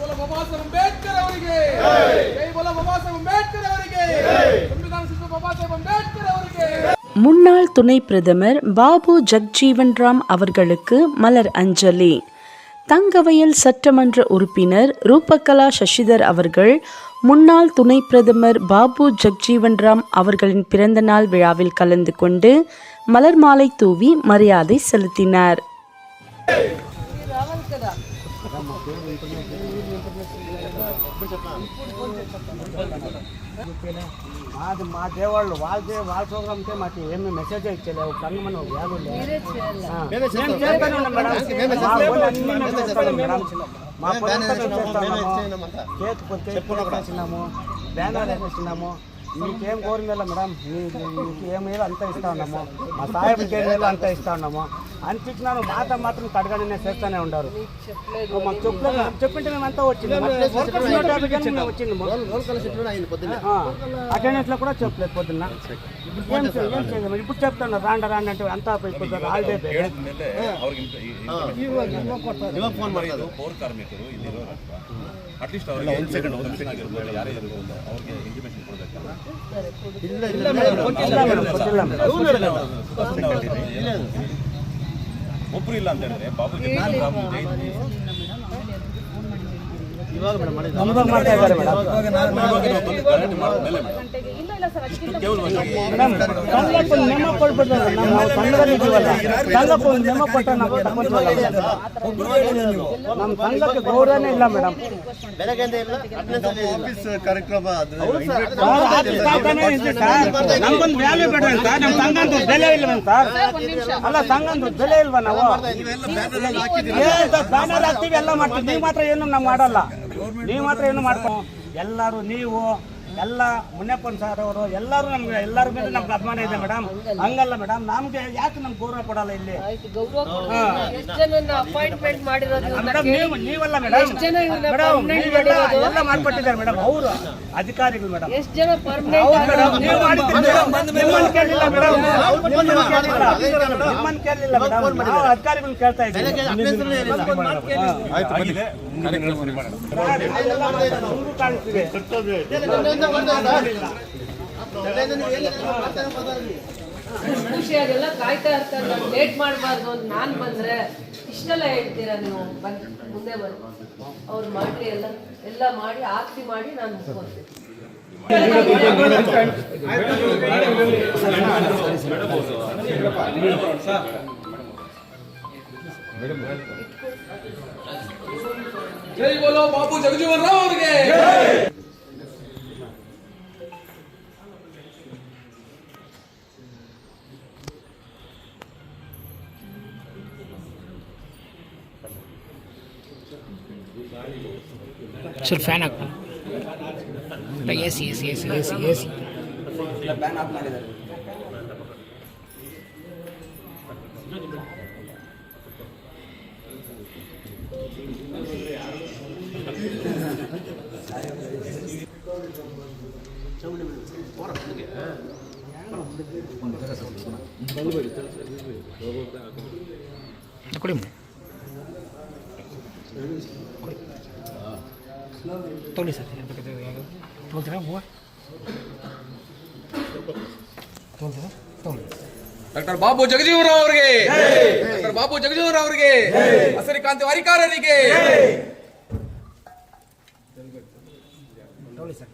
ಬೋಲೋ ಬಾಬಾ ಸಾಹೇಬ್ ಅಂಬೇಡ್ಕರ್ ಅವರಿಗೆ, ಜೈ ಬೋಲೋ ಬಾಬಾ ಸಾಹೇಬ್ ಅಂಬೇಡ್ಕರ್ ಅವರಿಗೆ, ಸಂವಿಧಾನ ಶಿಲ್ಪಿ ಬಾಬಾ ಸಾಹೇಬ್ ಅಂಬೇಡ್ಕರ್ ಅವರಿಗೆ. முன்னாள் துணை பிரதமர் பாபு ஜக்ஜீவன் ராம் அவர்களுக்கு மலர் அஞ்சலி. தங்கவயல் சட்டமன்ற உறுப்பினர் ரூபகலா சசிதர் அவர்கள் முன்னாள் துணை பிரதமர் பாபு ஜக்ஜீவன் ராம் அவர்களின் பிறந்தநாள் விழாவில் கலந்து கொண்டு மலர் மாலை தூவி மரியாதை செலுத்தினார். మా దేవాళ్ళు వాళ్ళ ప్రోగ్రామ్కే మాకు ఏమి మెసేజ్ ఇచ్చలేవు. కన్ను మనం వ్యాధులు చేస్తున్నాము, బ్యానర్ వేసినాము. మీకేం కోరిందా మేడం, మీకు ఏమేదో అంతా ఇస్తా ఉన్నాము, మా సాహెబ్కి ఏమేదో అంతా ఇస్తా ఉన్నాము అనిపించినాను. మాత్రం కడగానే చేస్తూనే ఉన్నారు. మాకు చెప్పింటే మేము అంతా వచ్చింది. అటెండెన్స్ లో కూడా చెప్పలేదు పొద్దున్న. ఏం చేయలేదు. ఇప్పుడు చెప్తాను రాండి అంటే అంతా హాలిడే ಅಟ್ಲೀಸ್ಟ್ ಅವ್ರಿಗೆ ಒಂದು ಸೆಕೆಂಡ್ ಆಗಿರ್ಬೋದು, ಯಾರೇ ಇರ್ಬೋದು, ಅವ್ರಿಗೆ ಇಂಟಿಮೇಷನ್ ಕೊಡಬೇಕಲ್ಲ. ಒಬ್ರು ಇಲ್ಲ ಅಂತ ಹೇಳಿದ್ರೆ ಬಾಬು ಇವಾಗ ಮಾಡ್ತಾ ಇದ್ದಾರೆ ಮೇಡಮ್. ನಮ್ಮ ಸಂಘಕ್ಕೆ ಗೌರವನೇ ಇಲ್ಲ ಮೇಡಮ್. ನಮ್ಗೊಂದು ವ್ಯಾಲ್ಯೂ ಬೇಡ ಸರ್. ನಮ್ಮ ಸಂಘಂತ ಬೆಲೆ ಇಲ್ವ ಸರ್? ಅಲ್ಲ ಸಂಘಂತ ಬೆಲೆ ಇಲ್ವಾ? ನಾವು ಬ್ಯಾನರ್ ಹಾಕ್ತೀವಿ, ಎಲ್ಲ ಮಾಡ್ತೀವಿ. ನೀವು ಮಾತ್ರ ಏನು ನಾವು ಮಾಡಲ್ಲ. ನೀವು ಮಾತ್ರ ಏನು ಮಾಡ್ಕೊ ಎಲ್ಲರೂ ನೀವು ಎಲ್ಲ ಮುನಿಯಪ್ಪನ್ ಸರ್ ಅವರು ಎಲ್ಲರೂ ನಮ್ಗೆ ಎಲ್ಲರ ಮೇಲೆ ನಮ್ಗೆ ಅಭಿಮಾನ ಇದೆ ಮೇಡಮ್. ಹಂಗಲ್ಲ ಮೇಡಮ್, ನಮ್ಗೆ ಯಾಕೆ ನಮ್ಗೆ ಗೌರವ ಕೊಡಲ್ಲ ಇಲ್ಲಿ? ನೀವಲ್ಲ ಮೇಡಮ್, ಎಲ್ಲ ಮಾಡ್ಕೊಟ್ಟಿದ್ದಾರೆ ಮೇಡಮ್ ಅವರು ಅಧಿಕಾರಿಗಳು ಮೇಡಮ್. ನಿಮ್ಮನ್ನು ಕೇಳಲಿಲ್ಲ ಮೇಡಮ್, ನಾವು ಅಧಿಕಾರಿಗಳು ಕೇಳ್ತಾ ಇದ್ದೀವಿ. ಖುಷಿಯಾಗೆಲ್ಲ ಕಾಯ್ತಾ ಇರ್ತಾರೆ. ನಾನು ಲೇಟ್ ಮಾಡಬಾರ್ದು ಅಂತ ನಾನು ಬಂದರೆ ಇಷ್ಟೆಲ್ಲ ಹೇಳ್ತೀರಾ ನೀವು? ಮುಂದೆ ಬನ್ನಿ, ಅವ್ರು ಮಾಡಿ ಎಲ್ಲ ಮಾಡಿ ಆರತಿ ಮಾಡಿ ನಾನು ಮುಗಿಸ್ಕೊಳ್ತೀನಿ. ಜೈ ಬೋಲೋ ಬಾಬು ಜಗಜೀವನ್ ರಾಮ್ ಅವರಿಗೆ. Sir fan hockey AC fan of ಮಾಡಿದ್ದಾರೆ. ಕೊಡಿ ತೊಗೊಳ್ಳಿ ಸರ್. ತೊಗೊಳ್ತೀರಾ ಹೂವು? ತೊಗೊಳ್ತೀರಾ? ತೊಗೊಳ್ಳಿ. ಡಾಕ್ಟರ್ ಬಾಬು ಜಗಜೀವನ್ ರಾವ್ ಅವರಿಗೆ, ಡಾಕ್ಟರ್ ಬಾಬು ಜಗಜೀವನ್ ರಾವ್ ಅವರಿಗೆ, ಹಸಿರಿಕಾಂತಿ ವಾರಿಕಾರರಿಗೆ ತೊಗೊಳ್ಳಿ ಸರ್.